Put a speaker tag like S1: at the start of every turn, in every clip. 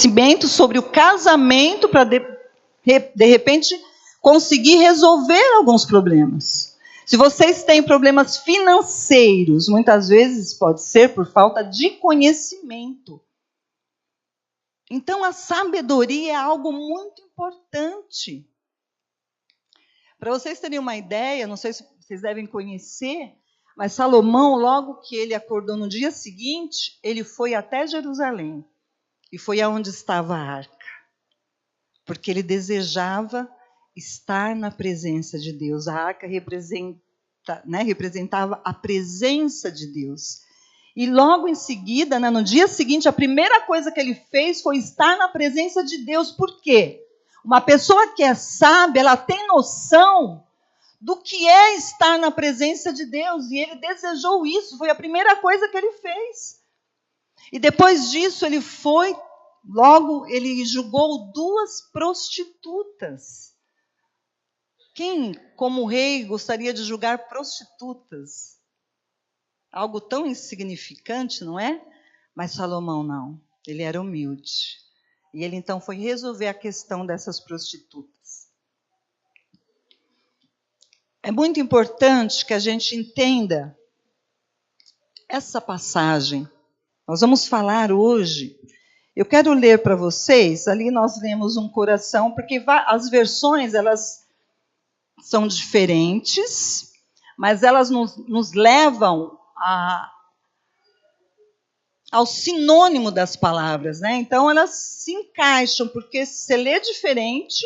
S1: conhecimento sobre o casamento para, de repente, conseguir resolver alguns problemas. Se vocês têm problemas financeiros, muitas vezes pode ser por falta de conhecimento. Então, a sabedoria é algo muito importante. Para vocês terem uma ideia, não sei se vocês devem conhecer, mas Salomão, logo que ele acordou no dia seguinte, ele foi até Jerusalém. E foi aonde estava a arca. Porque ele desejava estar na presença de Deus. A arca representava a presença de Deus. E logo em seguida, no dia seguinte, a primeira coisa que ele fez foi estar na presença de Deus. Por quê? Uma pessoa que é sábia, ela tem noção do que é estar na presença de Deus. E ele desejou isso, foi a primeira coisa que ele fez. E depois disso, ele julgou 2 prostitutas. Quem, como rei, gostaria de julgar prostitutas? Algo tão insignificante, não é? Mas Salomão não, ele era humilde. E ele então foi resolver a questão dessas prostitutas. É muito importante que a gente entenda essa passagem. Nós vamos falar hoje. Eu quero ler para vocês, ali nós lemos um coração, porque as versões, elas são diferentes, mas elas nos levam ao sinônimo das palavras, né? Então, elas se encaixam, porque se lê diferente,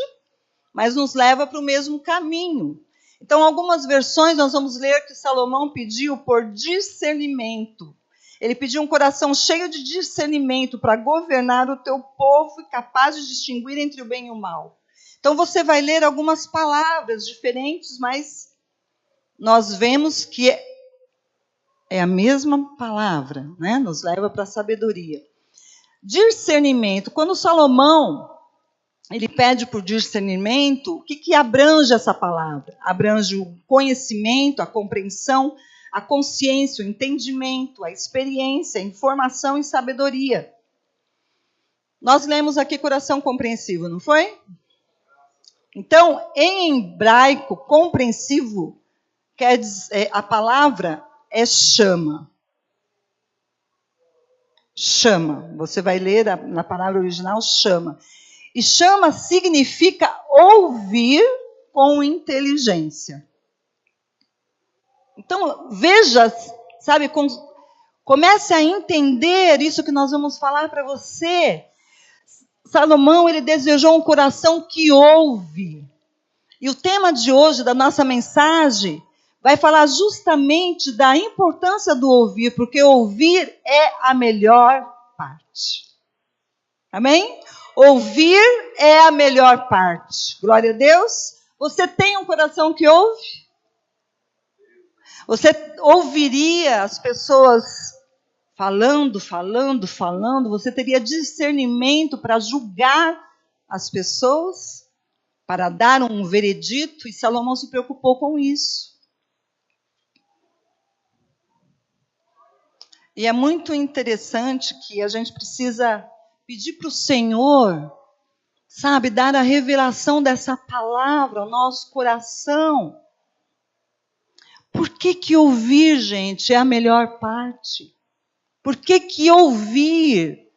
S1: mas nos leva para o mesmo caminho. Então, algumas versões nós vamos ler que Salomão pediu por discernimento. Ele pediu um coração cheio de discernimento para governar o teu povo e capaz de distinguir entre o bem e o mal. Então, você vai ler algumas palavras diferentes, mas nós vemos que é a mesma palavra, né? Nos leva para a sabedoria. Discernimento. Quando Salomão ele pede por discernimento, o que abrange essa palavra? Abrange o conhecimento, a compreensão, a consciência, o entendimento, a experiência, a informação e sabedoria. Nós lemos aqui coração compreensivo, não foi? Então, em hebraico, compreensivo, quer dizer, a palavra é chama. Chama. Você vai ler na palavra original, chama. E chama significa ouvir com inteligência. Então, veja, sabe, comece a entender isso que nós vamos falar para você. Salomão, ele desejou um coração que ouve. E o tema de hoje, da nossa mensagem, vai falar justamente da importância do ouvir, porque ouvir é a melhor parte. Amém? Ouvir é a melhor parte. Glória a Deus. Você tem um coração que ouve? Você ouviria as pessoas falando? Você teria discernimento para julgar as pessoas? Para dar um veredito? E Salomão se preocupou com isso. E é muito interessante que a gente precisa pedir para o Senhor, sabe, dar a revelação dessa palavra ao nosso coração. Por que ouvir, gente, é a melhor parte? Por que ouvir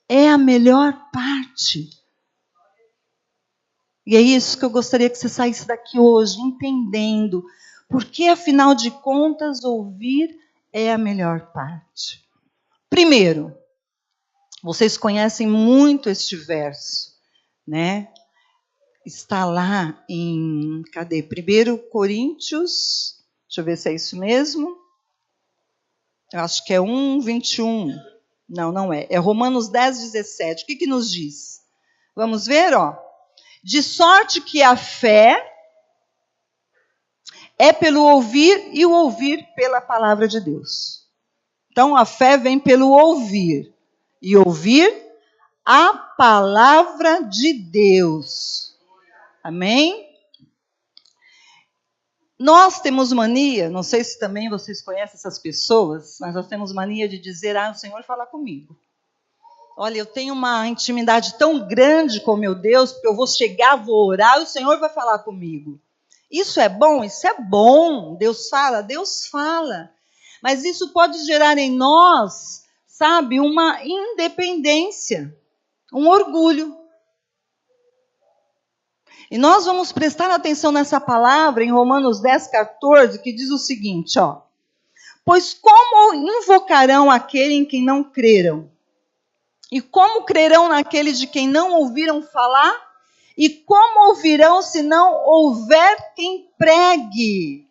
S1: é a melhor parte? E é isso que eu gostaria que você saísse daqui hoje, entendendo. Porque, afinal de contas, ouvir é a melhor parte. Primeiro, vocês conhecem muito este verso, né? Está lá em, 1 Coríntios, deixa eu ver se é isso mesmo. Eu acho que é 1:21. Não é. É Romanos 10:17. O que nos diz? Vamos ver, ó. De sorte que a fé é pelo ouvir e o ouvir pela palavra de Deus. Então, a fé vem pelo ouvir. E ouvir a palavra de Deus. Amém? Nós temos mania, não sei se também vocês conhecem essas pessoas, mas nós temos mania de dizer, o Senhor fala comigo. Olha, eu tenho uma intimidade tão grande com meu Deus, porque eu vou chegar, vou orar e o Senhor vai falar comigo. Isso é bom? Isso é bom. Deus fala. Mas isso pode gerar em nós, sabe, uma independência, um orgulho. E nós vamos prestar atenção nessa palavra em Romanos 10, 14, que diz o seguinte, ó. Pois como invocarão aquele em quem não creram? E como crerão naquele de quem não ouviram falar? E como ouvirão se não houver quem pregue?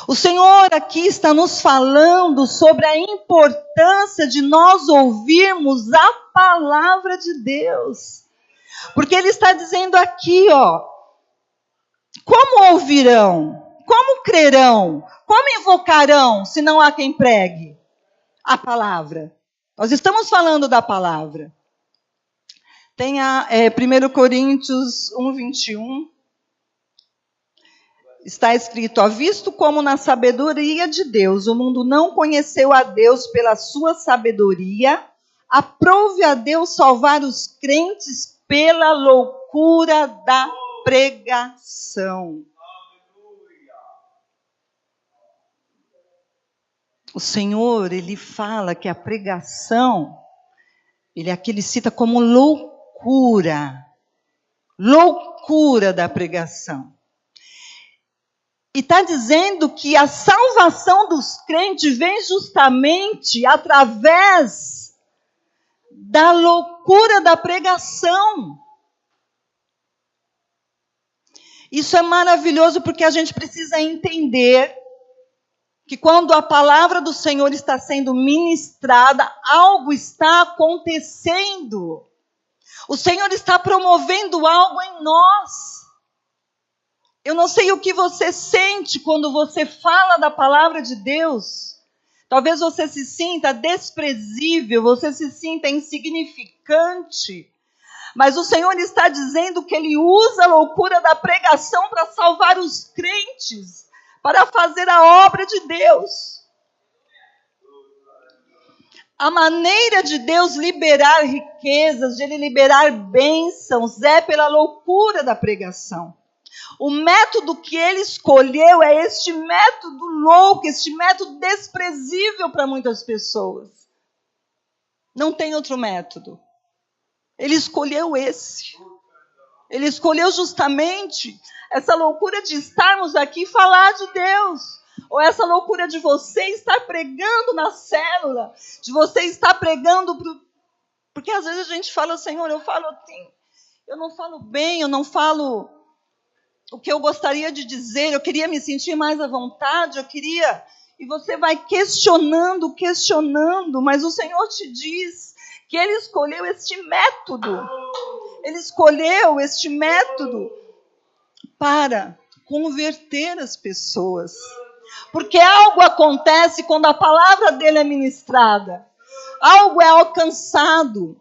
S1: O Senhor aqui está nos falando sobre a importância de nós ouvirmos a palavra de Deus. Porque Ele está dizendo aqui, ó, como ouvirão? Como crerão? Como invocarão se não há quem pregue a palavra? Nós estamos falando da palavra. Tem 1 Coríntios 1, 21. Está escrito, ó, visto como na sabedoria de Deus o mundo não conheceu a Deus pela sua sabedoria, aprove a Deus salvar os crentes pela loucura da pregação. O Senhor, Ele fala que a pregação, aqui ele cita como loucura da pregação. E está dizendo que a salvação dos crentes vem justamente através da loucura da pregação. Isso é maravilhoso porque a gente precisa entender que quando a palavra do Senhor está sendo ministrada, algo está acontecendo. O Senhor está promovendo algo em nós. Eu não sei o que você sente quando você fala da palavra de Deus. Talvez você se sinta desprezível, você se sinta insignificante. Mas o Senhor está dizendo que Ele usa a loucura da pregação para salvar os crentes, para fazer a obra de Deus. A maneira de Deus liberar riquezas, de Ele liberar bênçãos, é pela loucura da pregação. O método que Ele escolheu é este método louco, este método desprezível para muitas pessoas. Não tem outro método. Ele escolheu esse. Ele escolheu justamente essa loucura de estarmos aqui e falar de Deus. Ou essa loucura de você estar pregando na célula, de você estar pregando porque às vezes a gente fala, Senhor, eu falo assim, eu não falo bem, eu não falo o que eu gostaria de dizer, eu queria me sentir mais à vontade, e você vai questionando, mas o Senhor te diz que Ele escolheu este método. Ele escolheu este método para converter as pessoas. Porque algo acontece quando a palavra dele é ministrada. Algo é alcançado.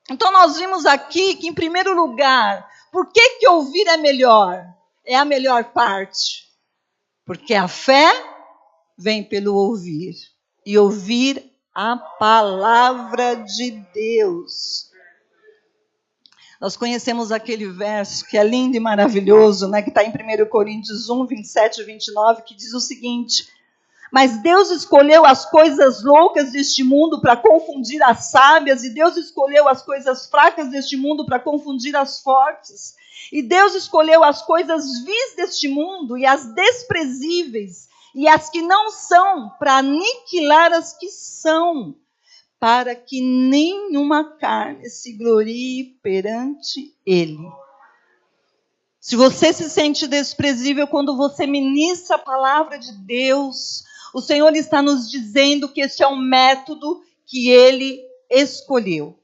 S1: Então nós vimos aqui que, em primeiro lugar, por que ouvir é melhor? É a melhor parte. Porque a fé vem pelo ouvir. E ouvir a palavra de Deus. Nós conhecemos aquele verso que é lindo e maravilhoso, né, que está em 1 Coríntios 1, 27 e 29, que diz o seguinte: mas Deus escolheu as coisas loucas deste mundo para confundir as sábias, e Deus escolheu as coisas fracas deste mundo para confundir as fortes. E Deus escolheu as coisas vis deste mundo e as desprezíveis, e as que não são, para aniquilar as que são, para que nenhuma carne se glorie perante Ele. Se você se sente desprezível quando você ministra a palavra de Deus, o Senhor está nos dizendo que este é um método que Ele escolheu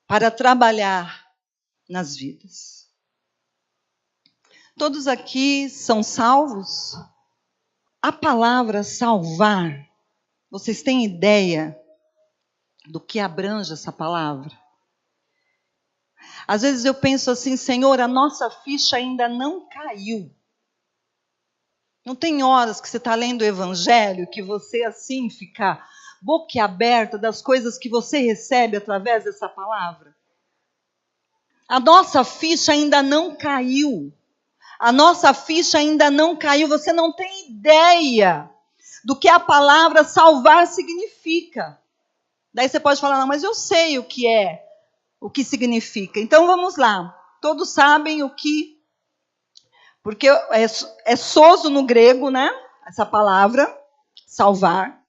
S1: para trabalhar nas vidas. Todos aqui são salvos? A palavra salvar, vocês têm ideia do que abrange essa palavra? Às vezes eu penso assim, Senhor, a nossa ficha ainda não caiu. Não tem horas que você está lendo o Evangelho que você assim fica boquiaberta das coisas que você recebe através dessa palavra? A nossa ficha ainda não caiu. A nossa ficha ainda não caiu. Você não tem ideia do que a palavra salvar significa. Daí você pode falar, não, mas eu sei o que significa. Então vamos lá. Todos sabem o que... Porque é sozo no grego, né? Essa palavra, salvar.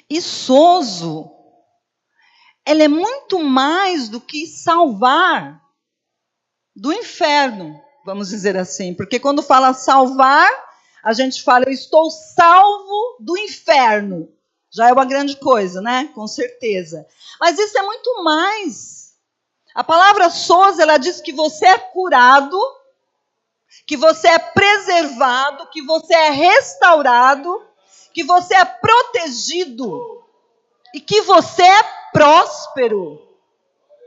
S1: E sozo, ela é muito mais do que salvar do inferno, vamos dizer assim. Porque quando fala salvar, a gente fala, eu estou salvo do inferno. Já é uma grande coisa, né? Com certeza. Mas isso é muito mais. A palavra sozo, ela diz que você é curado, que você é preservado, que você é restaurado, que você é protegido e que você é próspero.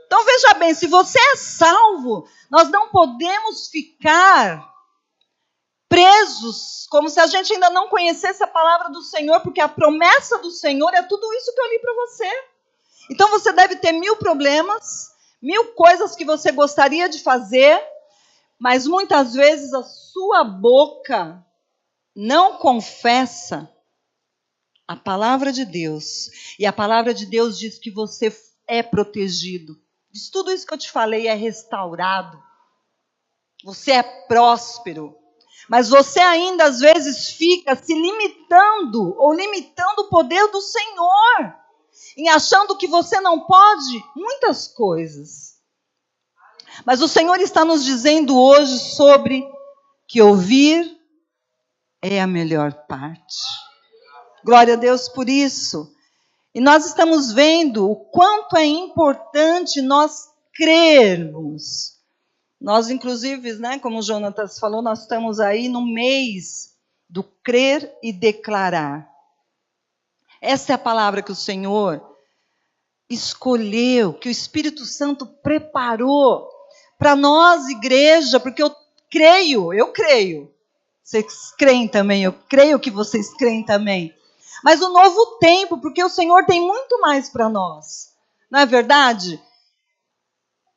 S1: Então veja bem, se você é salvo, nós não podemos ficar presos, como se a gente ainda não conhecesse a palavra do Senhor, porque a promessa do Senhor é tudo isso que eu li para você. Então você deve ter 1000 problemas, 1000 coisas que você gostaria de fazer, mas muitas vezes a sua boca não confessa a palavra de Deus. E a palavra de Deus diz que você é protegido. Diz tudo isso que eu te falei é restaurado. Você é próspero. Mas você ainda às vezes fica se limitando ou limitando o poder do Senhor. Em achando que você não pode muitas coisas. Mas o Senhor está nos dizendo hoje sobre que ouvir é a melhor parte. Glória a Deus por isso. E nós estamos vendo o quanto é importante nós crermos. Nós, inclusive, né, como o Jonatas falou, nós estamos aí no mês do crer e declarar. Essa é a palavra que o Senhor escolheu, que o Espírito Santo preparou para nós, igreja, porque eu creio. Vocês creem também, eu creio que vocês creem também. Mas o novo tempo, porque o Senhor tem muito mais para nós. Não é verdade?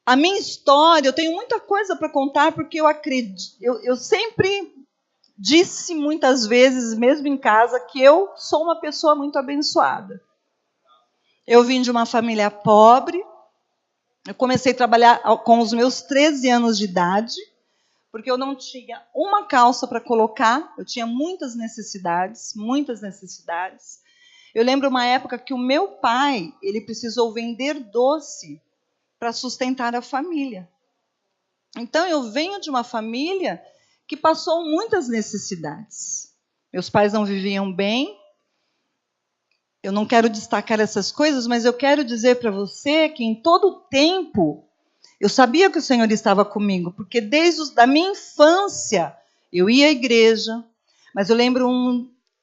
S1: A minha história, eu tenho muita coisa para contar, porque eu acredito, eu sempre disse muitas vezes, mesmo em casa, que eu sou uma pessoa muito abençoada. Eu vim de uma família pobre, eu comecei a trabalhar com os meus 13 anos de idade, porque eu não tinha uma calça para colocar, eu tinha muitas necessidades. Eu lembro uma época que o meu pai, ele precisou vender doce para sustentar a família. Então, eu venho de uma família que passou muitas necessidades. Meus pais não viviam bem. Eu não quero destacar essas coisas, mas eu quero dizer para você que em todo o tempo, eu sabia que o Senhor estava comigo, porque desde a minha infância, eu ia à igreja, mas eu lembro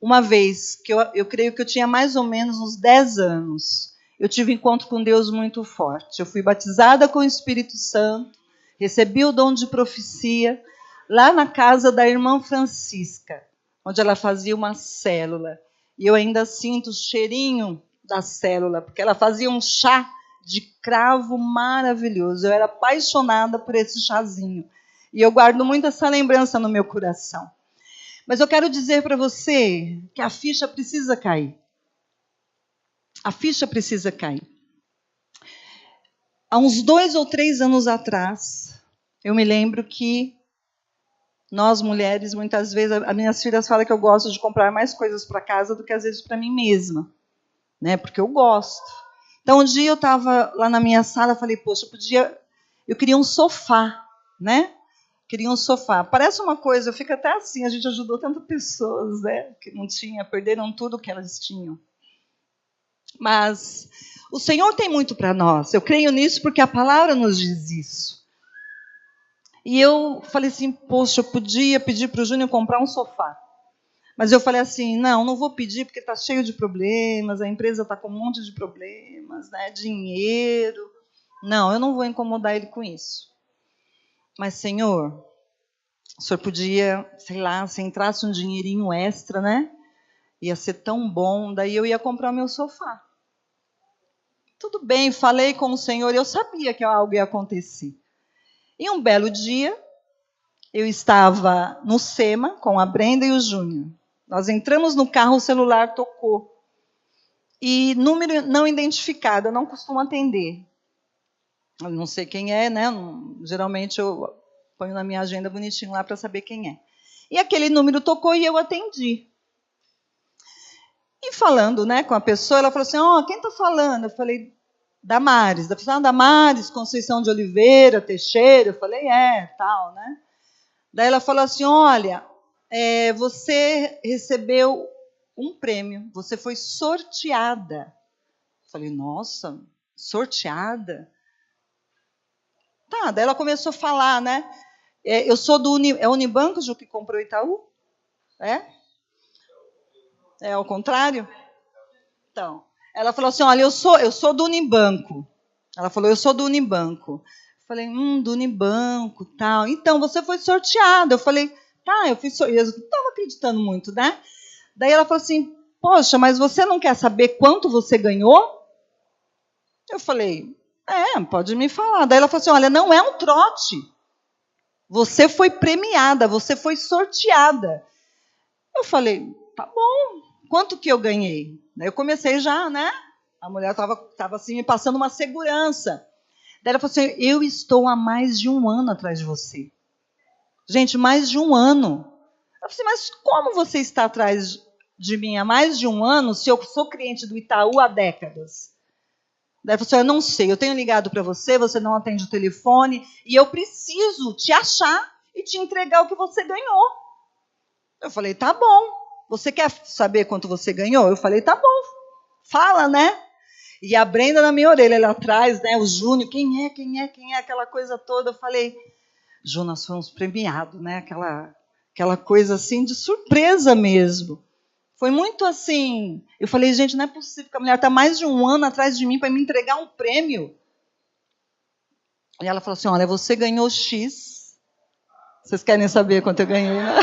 S1: uma vez, que eu creio que eu tinha mais ou menos uns 10 anos, eu tive um encontro com Deus muito forte. Eu fui batizada com o Espírito Santo, recebi o dom de profecia, lá na casa da irmã Francisca, onde ela fazia uma célula. E eu ainda sinto o cheirinho da célula, porque ela fazia um chá de cravo maravilhoso. Eu era apaixonada por esse chazinho. E eu guardo muito essa lembrança no meu coração. Mas eu quero dizer para você que a ficha precisa cair. A ficha precisa cair. Há uns 2 ou 3 anos atrás, eu me lembro que nós, mulheres, muitas vezes, as minhas filhas falam que eu gosto de comprar mais coisas para casa do que, às vezes, para mim mesma. Né? Porque eu gosto. Então, um dia eu estava lá na minha sala, falei, poxa, eu queria um sofá, né? Queria um sofá. Parece uma coisa, eu fico até assim, a gente ajudou tantas pessoas, né? Que não tinha, perderam tudo que elas tinham. Mas o Senhor tem muito para nós. Eu creio nisso porque a palavra nos diz isso. E eu falei assim, poxa, eu podia pedir para o Júnior comprar um sofá. Mas eu falei assim, não vou pedir porque está cheio de problemas, a empresa está com um monte de problemas, né, dinheiro. Não, eu não vou incomodar ele com isso. Mas, Senhor, o Senhor podia, sei lá, se entrasse um dinheirinho extra, né? Ia ser tão bom, daí eu ia comprar meu sofá. Tudo bem, falei com o Senhor, eu sabia que algo ia acontecer. E um belo dia, eu estava no SEMA com a Brenda e o Júnior. Nós entramos no carro, o celular tocou. E número não identificado, eu não costumo atender. Eu não sei quem é, né? Geralmente eu ponho na minha agenda bonitinho lá para saber quem é. E aquele número tocou e eu atendi. E falando, né, com a pessoa, ela falou assim, quem está falando? Eu falei, Damares. Da pessoa, Damares, Conceição de Oliveira, Teixeira. Eu falei, tal, né? Daí ela falou assim, olha, você recebeu um prêmio, você foi sorteada. Eu falei, nossa, sorteada? Tá, daí ela começou a falar, né? Eu sou do Unibanco, Ju, que comprou o Itaú? É ao contrário? Então, ela falou assim, olha, eu sou do Unibanco. Ela falou, eu sou do Unibanco. Eu falei, do Unibanco, tal. Então, você foi sorteada. Eu falei, tá, eu fui sorteada. Eu não estava acreditando muito, né? Daí ela falou assim, poxa, mas você não quer saber quanto você ganhou? Eu falei, pode me falar. Daí ela falou assim, olha, não é um trote. Você foi premiada, você foi sorteada. Eu falei, tá bom, quanto que eu ganhei? Daí eu comecei já, né? A mulher estava assim, me passando uma segurança. Daí ela falou assim, eu estou há mais de 1 ano atrás de você. Gente, mais de 1 ano. Eu falei assim, mas como você está atrás de mim há mais de 1 ano se eu sou cliente do Itaú há décadas? Daí ela falou assim, eu não sei, eu tenho ligado para você, você não atende o telefone, e eu preciso te achar e te entregar o que você ganhou. Eu falei, tá bom. Você quer saber quanto você ganhou? Eu falei, tá bom. Fala, né? E a Brenda na minha orelha, lá atrás, né? O Júnior, quem é? Aquela coisa toda. Eu falei, Ju, nós fomos premiados, né? Aquela coisa assim de surpresa mesmo. Foi muito assim. Eu falei, gente, não é possível que a mulher está mais de 1 ano atrás de mim para me entregar um prêmio. E ela falou assim, olha, você ganhou X. Vocês querem saber quanto eu ganhei, né?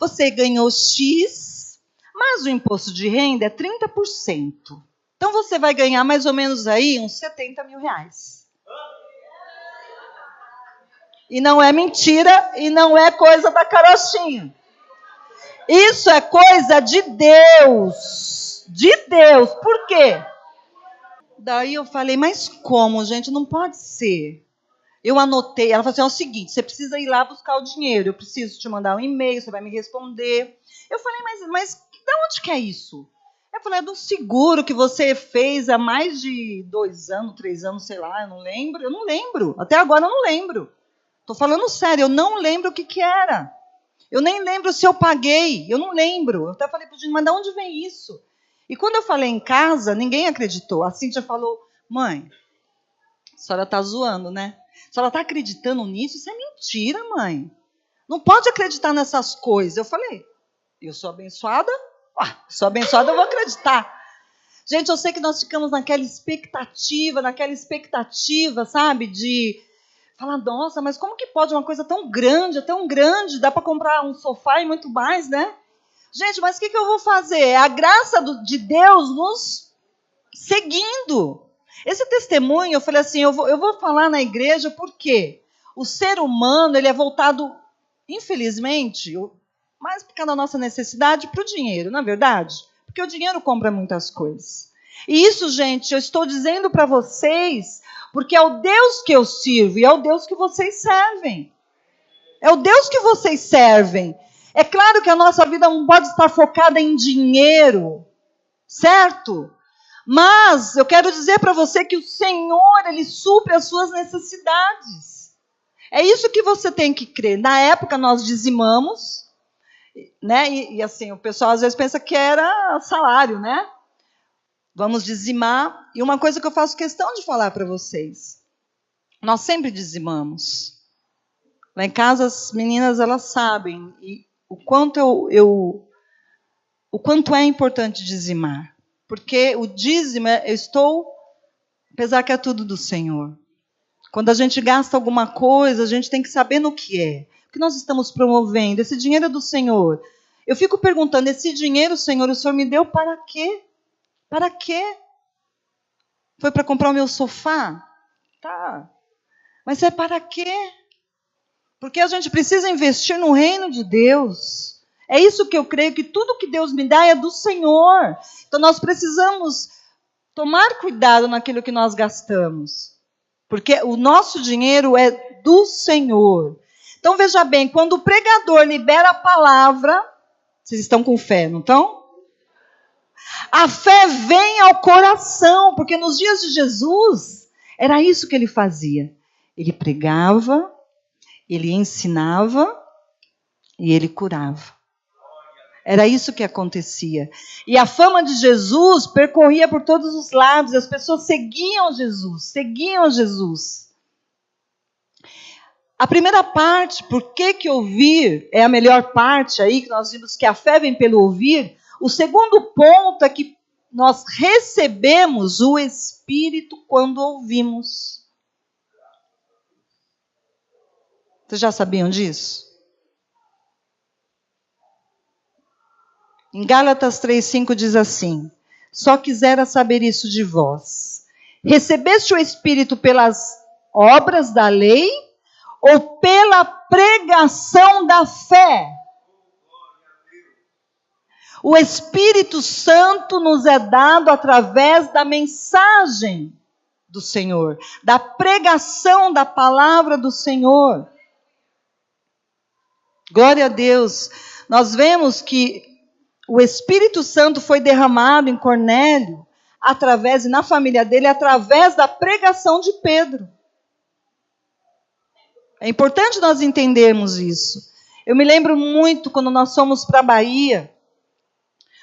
S1: Você ganhou X, mas o imposto de renda é 30%. Então você vai ganhar mais ou menos aí uns 70 mil reais. E não é mentira, e não é coisa da carochinha. Isso é coisa de Deus. De Deus. Por quê? Daí eu falei, mas como, gente? Não pode ser. Eu anotei, ela falou assim, é o seguinte, você precisa ir lá buscar o dinheiro, eu preciso te mandar um e-mail, você vai me responder. Eu falei, mas de onde que é isso? Eu falei, é do seguro que você fez há mais de 2 anos, 3 anos, sei lá, eu não lembro. Até agora eu não lembro. Estou falando sério, eu não lembro o que era. Eu nem lembro se eu paguei, eu não lembro. Eu até falei para o Dino, mas de onde vem isso? E quando eu falei em casa, ninguém acreditou. A Cíntia falou, mãe, a senhora está zoando, né? A senhora está acreditando nisso? Isso é mentira, mãe. Não pode acreditar nessas coisas. Eu falei, eu sou abençoada? Sou abençoada, eu vou acreditar. Gente, eu sei que nós ficamos naquela expectativa, sabe? De falar, nossa, mas como que pode uma coisa tão grande, dá para comprar um sofá e muito mais, né? Gente, mas o que eu vou fazer? É a graça de Deus nos seguindo. Esse testemunho, eu falei assim, eu vou falar na igreja porque o ser humano, ele é voltado, infelizmente, mais por causa da nossa necessidade, para o dinheiro, não é verdade? Porque o dinheiro compra muitas coisas. E isso, gente, eu estou dizendo para vocês, porque é o Deus que eu sirvo e é o Deus que vocês servem. É o Deus que vocês servem. É claro que a nossa vida não pode estar focada em dinheiro, certo? Mas eu quero dizer para você que o Senhor, Ele supre as suas necessidades. É isso que você tem que crer. Na época nós dizimamos, né? E assim, o pessoal às vezes pensa que era salário, né? Vamos dizimar. E uma coisa que eu faço questão de falar para vocês. Nós sempre dizimamos. Lá em casa as meninas, elas sabem o quanto o quanto é importante dizimar. Porque o dízimo, apesar que é tudo do Senhor. Quando a gente gasta alguma coisa, a gente tem que saber no que é. O que nós estamos promovendo? Esse dinheiro é do Senhor. Eu fico perguntando, esse dinheiro, Senhor, o Senhor me deu para quê? Para quê? Foi para comprar o meu sofá? Tá. Mas é para quê? Porque a gente precisa investir no reino de Deus. É isso que eu creio, que tudo que Deus me dá é do Senhor. Então nós precisamos tomar cuidado naquilo que nós gastamos. Porque o nosso dinheiro é do Senhor. Então veja bem, quando o pregador libera a palavra, vocês estão com fé, não estão? A fé vem ao coração, porque nos dias de Jesus, era isso que ele fazia. Ele pregava, ele ensinava e ele curava. Era isso que acontecia. E a fama de Jesus percorria por todos os lados, as pessoas seguiam Jesus. A primeira parte, por que ouvir é a melhor parte aí, que nós vimos que a fé vem pelo ouvir. O segundo ponto é que nós recebemos o Espírito quando ouvimos. Vocês já sabiam disso? Em Gálatas 3,5 diz assim: só quisera saber isso de vós. Recebeste o Espírito pelas obras da lei ou pela pregação da fé? O Espírito Santo nos é dado através da mensagem do Senhor, da pregação da palavra do Senhor. Glória a Deus. Nós vemos que o Espírito Santo foi derramado em Cornélio, e na família dele, através da pregação de Pedro. É importante nós entendermos isso. Eu me lembro muito quando nós fomos para a Bahia,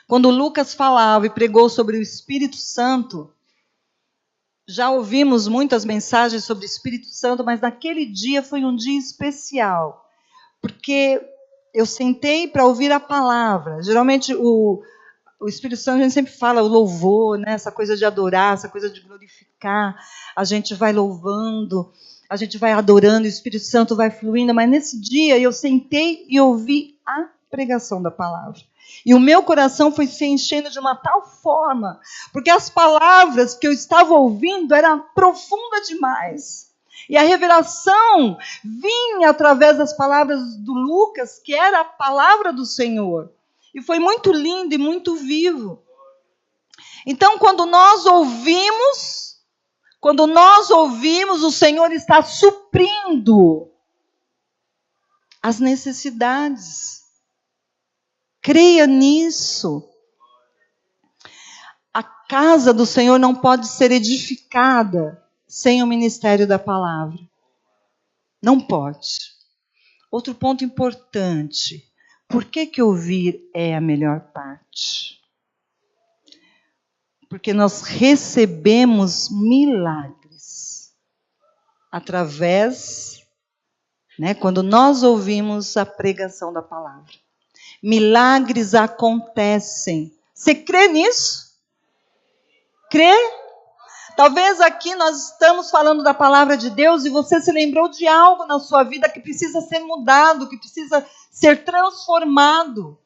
S1: quando Lucas falava e pregou sobre o Espírito Santo. Já ouvimos muitas mensagens sobre o Espírito Santo, mas naquele dia foi um dia especial, porque eu sentei para ouvir a palavra. Geralmente o Espírito Santo, a gente sempre fala o louvor, né? Essa coisa de adorar, essa coisa de glorificar. A gente vai louvando, a gente vai adorando, o Espírito Santo vai fluindo. Mas nesse dia eu sentei e ouvi a pregação da palavra. E o meu coração foi se enchendo de uma tal forma, porque as palavras que eu estava ouvindo eram profundas demais. E a revelação vinha através das palavras do Lucas, que era a palavra do Senhor. E foi muito lindo e muito vivo. Então, quando nós ouvimos, o Senhor está suprindo as necessidades. Creia nisso. A casa do Senhor não pode ser edificada sem o ministério da palavra. Não pode. Outro ponto importante. Por que ouvir é a melhor parte? Porque nós recebemos milagres através, quando nós ouvimos a pregação da palavra. Milagres acontecem. Você crê nisso? Crê? Talvez aqui nós estamos falando da palavra de Deus e você se lembrou de algo na sua vida que precisa ser mudado, que precisa ser transformado.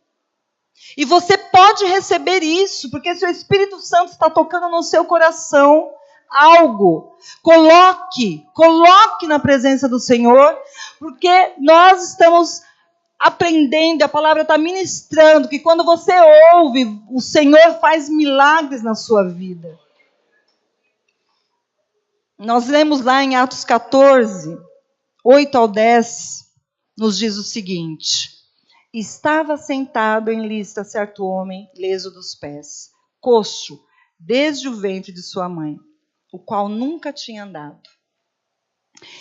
S1: E você pode receber isso, porque se o Espírito Santo está tocando no seu coração algo, coloque na presença do Senhor, porque nós estamos aprendendo, a palavra está ministrando, que quando você ouve, o Senhor faz milagres na sua vida. Nós lemos lá em Atos 14, 8 ao 10, nos diz o seguinte: estava sentado em Listra certo homem, leso dos pés, coxo, desde o ventre de sua mãe, o qual nunca tinha andado.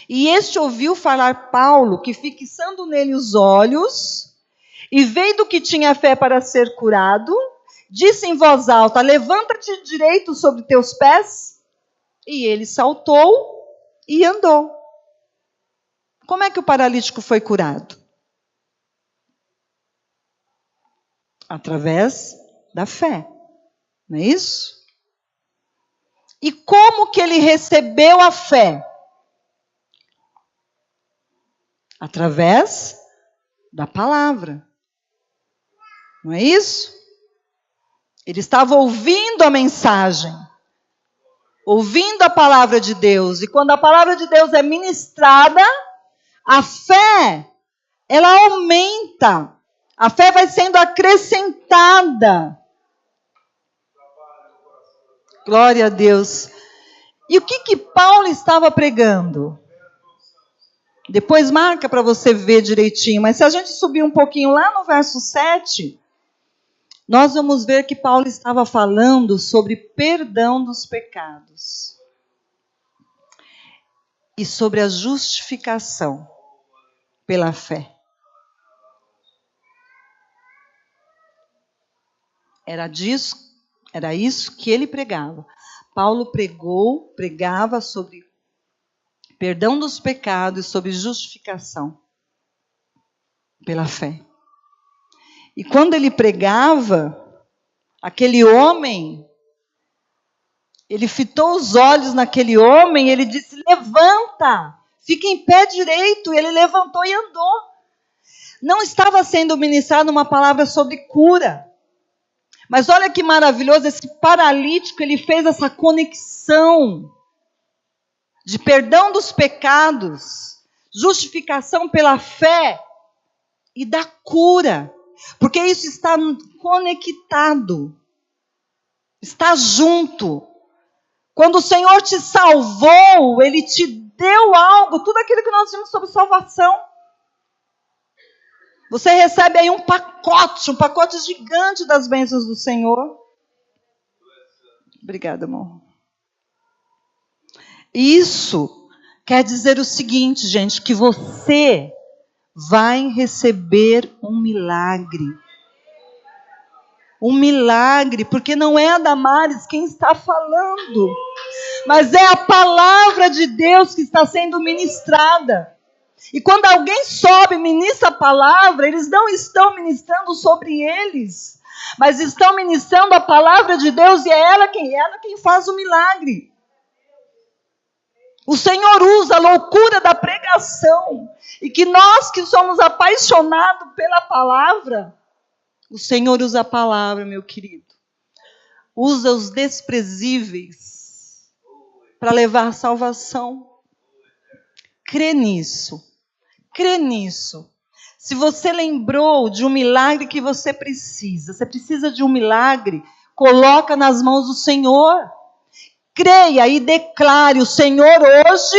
S1: E este ouviu falar Paulo, que fixando nele os olhos, e vendo que tinha fé para ser curado, disse em voz alta: levanta-te direito sobre teus pés. E ele saltou e andou. Como é que o paralítico foi curado? Através da fé. Não é isso? E como que ele recebeu a fé? Através Da palavra. Não é isso? Ele estava ouvindo a mensagem, ouvindo a palavra de Deus. E quando a palavra de Deus é ministrada, a fé, ela aumenta. A fé vai sendo acrescentada. Glória a Deus. E o que Paulo estava pregando? Depois marca para você ver direitinho. Mas se a gente subir um pouquinho lá no verso 7, nós vamos ver que Paulo estava falando sobre perdão dos pecados. E sobre a justificação pela fé. Era isso que ele pregava. Paulo pregava sobre perdão dos pecados e sobre justificação pela fé. E quando ele pregava, aquele homem, ele fitou os olhos naquele homem, ele disse, levanta, fica em pé direito. E ele levantou e andou. Não estava sendo ministrada uma palavra sobre cura. Mas olha que maravilhoso, esse paralítico, ele fez essa conexão de perdão dos pecados, justificação pela fé e da cura. Porque isso está conectado, está junto. Quando o Senhor te salvou, Ele te deu algo, tudo aquilo que nós vimos sobre salvação. Você recebe aí um pacote gigante das bênçãos do Senhor. Obrigada, amor. Isso quer dizer o seguinte, gente, que você vai receber um milagre. Um milagre, porque não é a Damares quem está falando, mas é a palavra de Deus que está sendo ministrada. E quando alguém sobe e ministra a palavra, eles não estão ministrando sobre eles, mas estão ministrando a palavra de Deus e é ela quem faz o milagre. O Senhor usa a loucura da pregação e que nós que somos apaixonados pela palavra, o Senhor usa a palavra, meu querido. Usa os desprezíveis para levar a salvação. Crê nisso. Crê nisso. Se você lembrou de um milagre que você precisa de um milagre, coloca nas mãos do Senhor. Creia e declare o Senhor hoje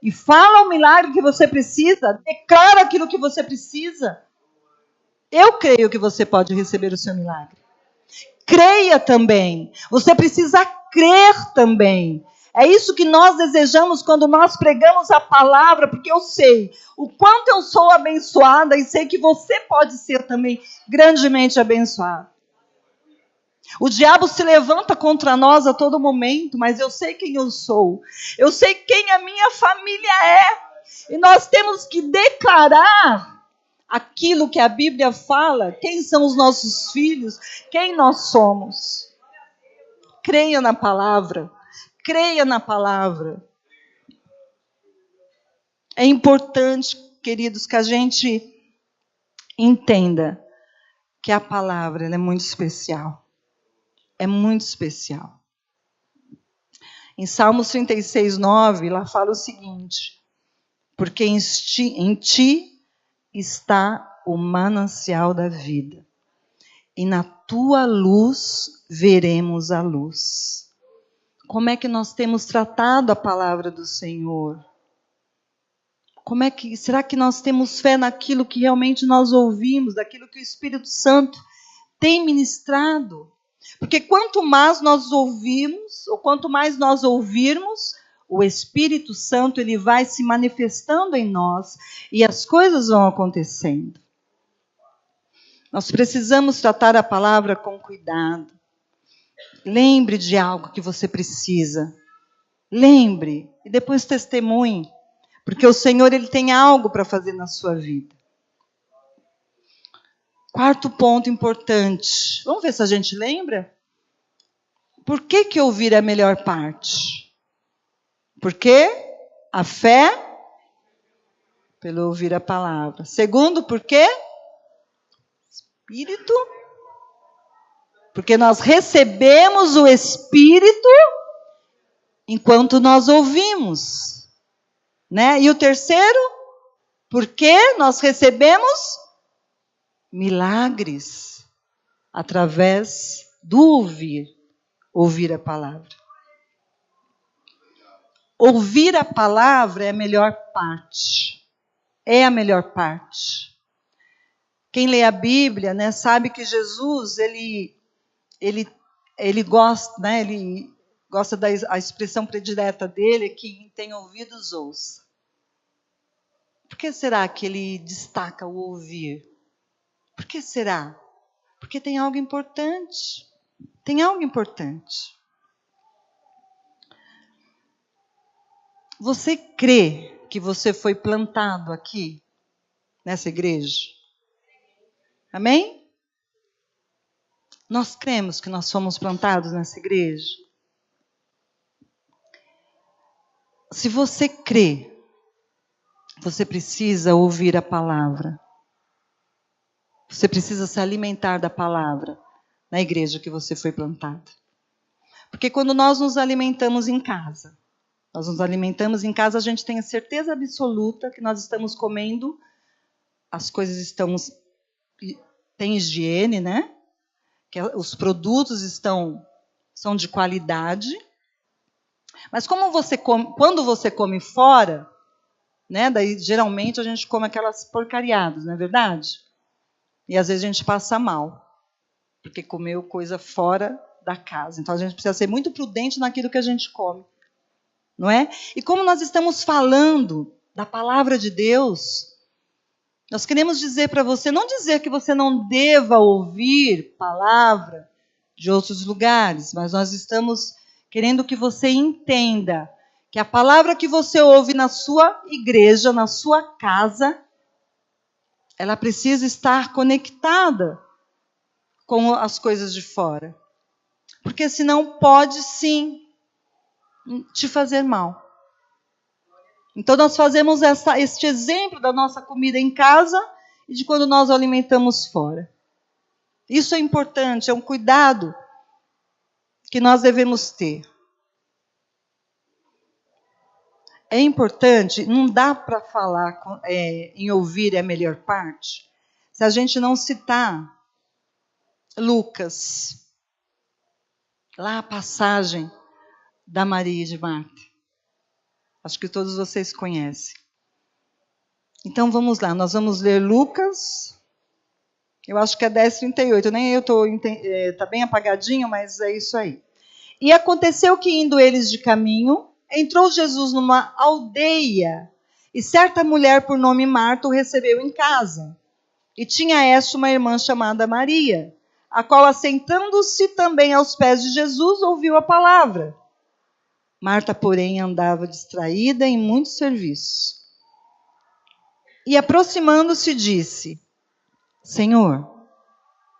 S1: e fala o milagre que você precisa, declara aquilo que você precisa. Eu creio que você pode receber o seu milagre. Creia também. Você precisa crer também. É isso que nós desejamos quando nós pregamos a palavra, porque eu sei o quanto eu sou abençoada e sei que você pode ser também grandemente abençoado. O diabo se levanta contra nós a todo momento, mas eu sei quem eu sou. Eu sei quem a minha família é. E nós temos que declarar aquilo que a Bíblia fala, quem são os nossos filhos, quem nós somos. Creia na palavra. Creia na palavra. É importante, queridos, que a gente entenda que a palavra ela é muito especial. É muito especial. Em Salmos 36:9, lá fala o seguinte: porque em ti está o manancial da vida, e na tua luz veremos a luz. Como é que nós temos tratado a palavra do Senhor? Será que nós temos fé naquilo que realmente nós ouvimos, daquilo que o Espírito Santo tem ministrado? Porque quanto mais nós ouvimos, ou quanto mais nós ouvirmos, o Espírito Santo ele vai se manifestando em nós e as coisas vão acontecendo. Nós precisamos tratar a palavra com cuidado. Lembre de algo que você precisa. Lembre e depois testemunhe, porque o Senhor ele tem algo para fazer na sua vida. Quarto ponto importante. Vamos ver se a gente lembra? Por que ouvir é a melhor parte? Porque a fé pelo ouvir a palavra. Segundo, por quê? Espírito, porque nós recebemos o Espírito enquanto nós ouvimos, né? E o terceiro, porque nós recebemos milagres através do ouvir a palavra. Ouvir a palavra é a melhor parte. É a melhor parte. Quem lê a Bíblia, né, sabe que Jesus, ele gosta, né, ele gosta a expressão predileta dele, que quem tem ouvidos ouça. Por que será que ele destaca o ouvir? Por que será? Porque tem algo importante. Tem algo importante. Você crê que você foi plantado aqui, nessa igreja? Amém? Nós cremos que nós fomos plantados nessa igreja? Se você crê, você precisa ouvir a palavra. Você precisa se alimentar da palavra na igreja que você foi plantado. Porque quando nós nos alimentamos em casa, a gente tem a certeza absoluta que nós estamos comendo, as coisas tem higiene, né? Que os produtos são de qualidade. Mas quando você come fora, né? Daí geralmente a gente come aquelas porcariadas, não é verdade? E às vezes a gente passa mal, porque comeu coisa fora da casa. Então a gente precisa ser muito prudente naquilo que a gente come, não é? E como nós estamos falando da palavra de Deus, nós queremos dizer para você, não dizer que você não deva ouvir palavra de outros lugares, mas nós estamos querendo que você entenda que a palavra que você ouve na sua igreja, na sua casa, ela precisa estar conectada com as coisas de fora. Porque senão pode sim te fazer mal. Então nós fazemos este exemplo da nossa comida em casa e de quando nós alimentamos fora. Isso é importante, é um cuidado que nós devemos ter. É importante, não dá para falar em ouvir é a melhor parte, se a gente não citar Lucas, lá a passagem da Maria e de Marta. Acho que todos vocês conhecem. Então vamos lá, nós vamos ler Lucas, eu acho que é 10:38, nem eu estou, está bem apagadinho, mas é isso aí. E aconteceu que indo eles de caminho, entrou Jesus numa aldeia, e certa mulher por nome Marta o recebeu em casa. E tinha esta uma irmã chamada Maria, a qual, assentando-se também aos pés de Jesus, ouviu a palavra. Marta, porém, andava distraída em muitos serviços. E aproximando-se, disse: Senhor,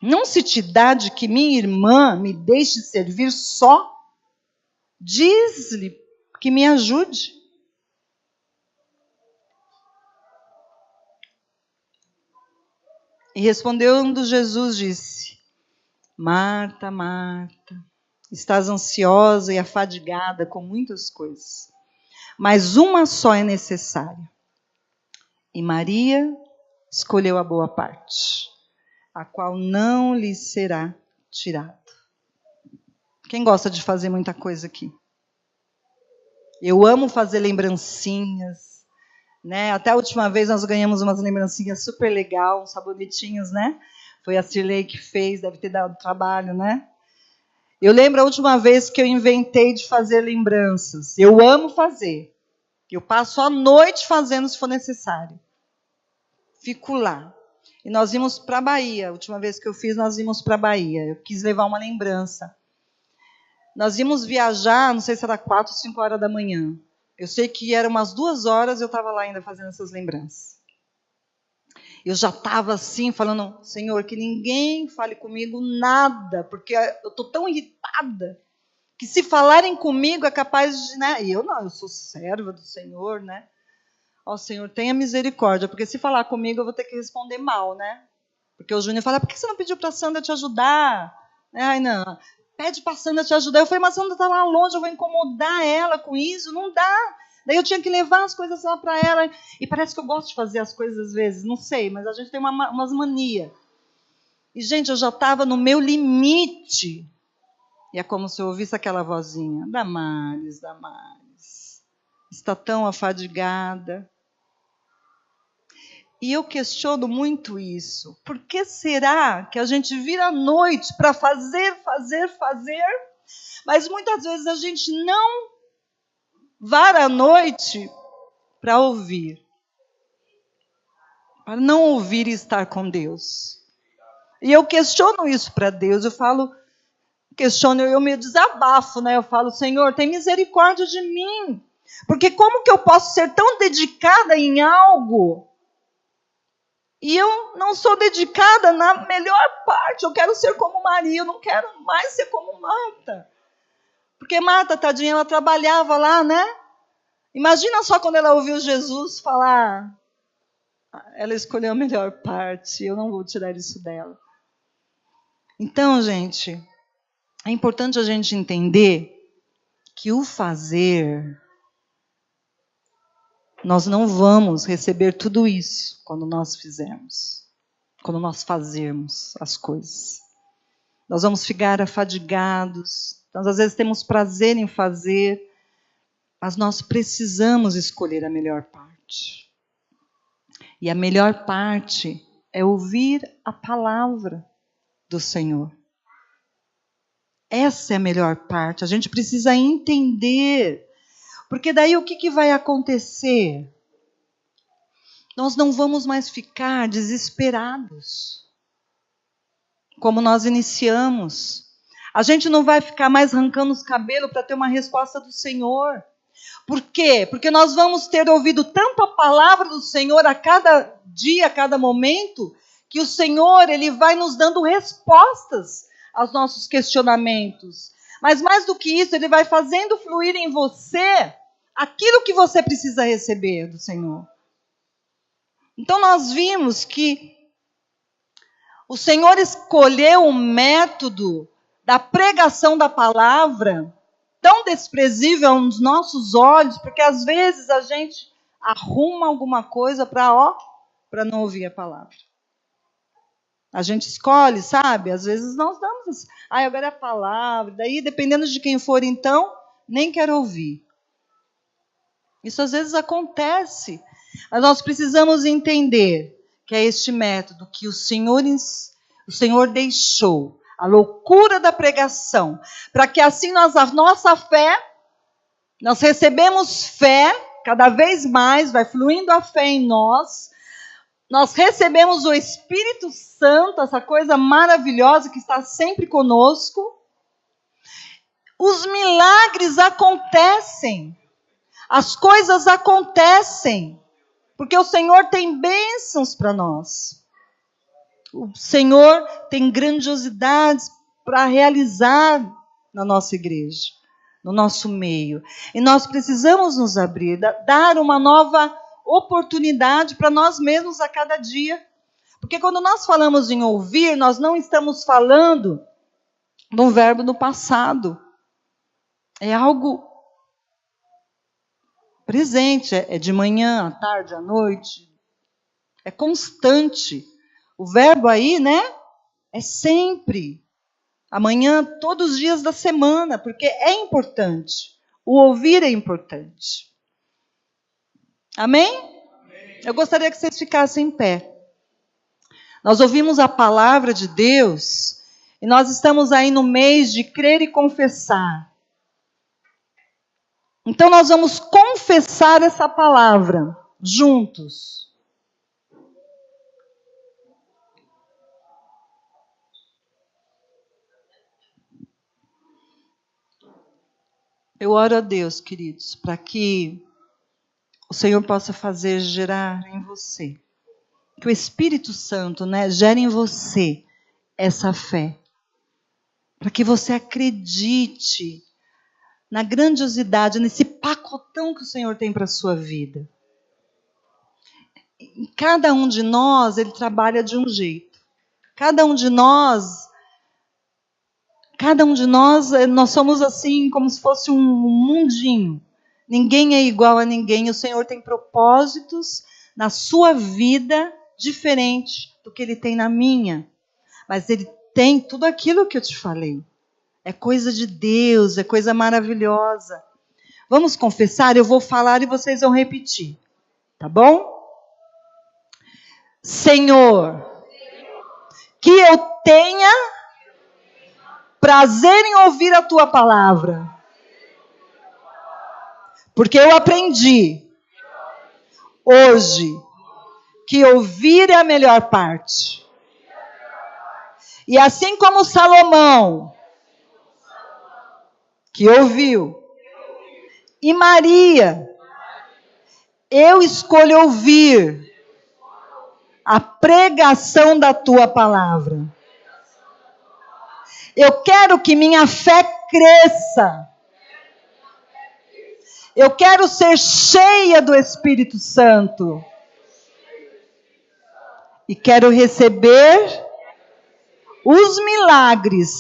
S1: não se te dá de que minha irmã me deixe servir só? Diz-lhe que me ajude. E respondendo Jesus, disse: Marta, Marta, estás ansiosa e afadigada com muitas coisas, mas uma só é necessária. E Maria escolheu a boa parte, a qual não lhe será tirada. Quem gosta de fazer muita coisa aqui? Eu amo fazer lembrancinhas, né? Até a última vez nós ganhamos umas lembrancinhas super legais, uns sabonetinhos, né? Foi a Cirlei que fez, deve ter dado trabalho, né? Eu lembro a última vez que eu inventei de fazer lembranças. Eu amo fazer. Eu passo a noite fazendo se for necessário. Fico lá. E nós íamos para a Bahia. A última vez que eu fiz, nós íamos para a Bahia. Eu quis levar uma lembrança. Nós íamos viajar, não sei se era 4 ou 5 horas da manhã. Eu sei que eram umas 2 horas, eu estava lá ainda fazendo essas lembranças. Eu já estava assim, falando, Senhor, que ninguém fale comigo nada, porque eu estou tão irritada, que se falarem comigo é capaz de... Né? E eu não, eu sou serva do Senhor, né? Ó, Senhor, tenha misericórdia, porque se falar comigo eu vou ter que responder mal, né? Porque o Júnior fala, por que você não pediu para a Sandra te ajudar? Ai, não, pede para a Sandra te ajudar. Eu falei, mas a Sandra está lá longe, eu vou incomodar ela com isso, não dá. Daí eu tinha que levar as coisas lá para ela. E parece que eu gosto de fazer as coisas às vezes, não sei, mas a gente tem umas manias. E, gente, eu já estava no meu limite. E é como se eu ouvisse aquela vozinha, Damares, está tão afadigada. E eu questiono muito isso. Por que será que a gente vira à noite para fazer, mas muitas vezes a gente não vara à noite para ouvir? Para não ouvir e estar com Deus. E eu questiono isso para Deus. Eu me desabafo, né? Eu falo, Senhor, tem misericórdia de mim. Porque como que eu posso ser tão dedicada em algo e eu não sou dedicada na melhor parte? Eu quero ser como Maria, eu não quero mais ser como Marta. Porque Marta, tadinha, ela trabalhava lá, né? Imagina só quando ela ouviu Jesus falar, ela escolheu a melhor parte, eu não vou tirar isso dela. Então, gente, é importante a gente entender que o fazer, nós não vamos receber tudo isso quando nós fizermos, quando nós fazermos as coisas. Nós vamos ficar afadigados, nós às vezes temos prazer em fazer, mas nós precisamos escolher a melhor parte. E a melhor parte é ouvir a palavra do Senhor. Essa é a melhor parte. A gente precisa entender. Porque daí o que vai acontecer? Nós não vamos mais ficar desesperados, como nós iniciamos. A gente não vai ficar mais arrancando os cabelos para ter uma resposta do Senhor. Por quê? Porque nós vamos ter ouvido tanto a palavra do Senhor a cada dia, a cada momento, que o Senhor, Ele vai nos dando respostas aos nossos questionamentos. Mas mais do que isso, Ele vai fazendo fluir em você aquilo que você precisa receber do Senhor. Então nós vimos que o Senhor escolheu um método da pregação da palavra tão desprezível aos nossos olhos, porque às vezes a gente arruma alguma coisa para não ouvir a palavra. A gente escolhe, sabe? Às vezes nós damos assim, agora é a palavra, daí dependendo de quem for então, nem quero ouvir. Isso às vezes acontece, mas nós precisamos entender que é este método que o Senhor deixou, a loucura da pregação, para que assim a nossa fé, nós recebemos fé, cada vez mais vai fluindo a fé em nós recebemos o Espírito Santo, essa coisa maravilhosa que está sempre conosco, os milagres acontecem, as coisas acontecem, porque o Senhor tem bênçãos para nós. O Senhor tem grandiosidades para realizar na nossa igreja, no nosso meio. E nós precisamos nos abrir, dar uma nova oportunidade para nós mesmos a cada dia. Porque quando nós falamos em ouvir, nós não estamos falando de um verbo no passado. É algo presente, é de manhã, à tarde, à noite. É constante. O verbo aí, né? É sempre. Amanhã, todos os dias da semana, porque é importante. O ouvir é importante. Amém? Amém? Eu gostaria que vocês ficassem em pé. Nós ouvimos a palavra de Deus e nós estamos aí no mês de crer e confessar. Então nós vamos confessar essa palavra juntos. Eu oro a Deus, queridos, para que o Senhor possa gerar em você, que o Espírito Santo, gere em você essa fé, para que você acredite na grandiosidade, nesse pacotão que o Senhor tem para a sua vida. Em cada um de nós, Ele trabalha de um jeito. Cada um de nós, nós somos assim, como se fosse um mundinho. Ninguém é igual a ninguém. O Senhor tem propósitos na sua vida diferente do que Ele tem na minha. Mas Ele tem tudo aquilo que eu te falei. É coisa de Deus, é coisa maravilhosa. Vamos confessar, eu vou falar e vocês vão repetir. Tá bom? Senhor, que eu tenha prazer em ouvir a Tua palavra. Porque eu aprendi hoje que ouvir é a melhor parte. E assim como Salomão, que ouviu, e Maria, eu escolho ouvir a pregação da Tua palavra. Eu quero que minha fé cresça. Eu quero ser cheia do Espírito Santo. E quero receber os milagres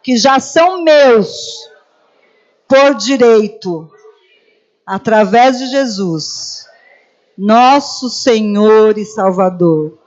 S1: que já são meus por direito, através de Jesus, nosso Senhor e Salvador.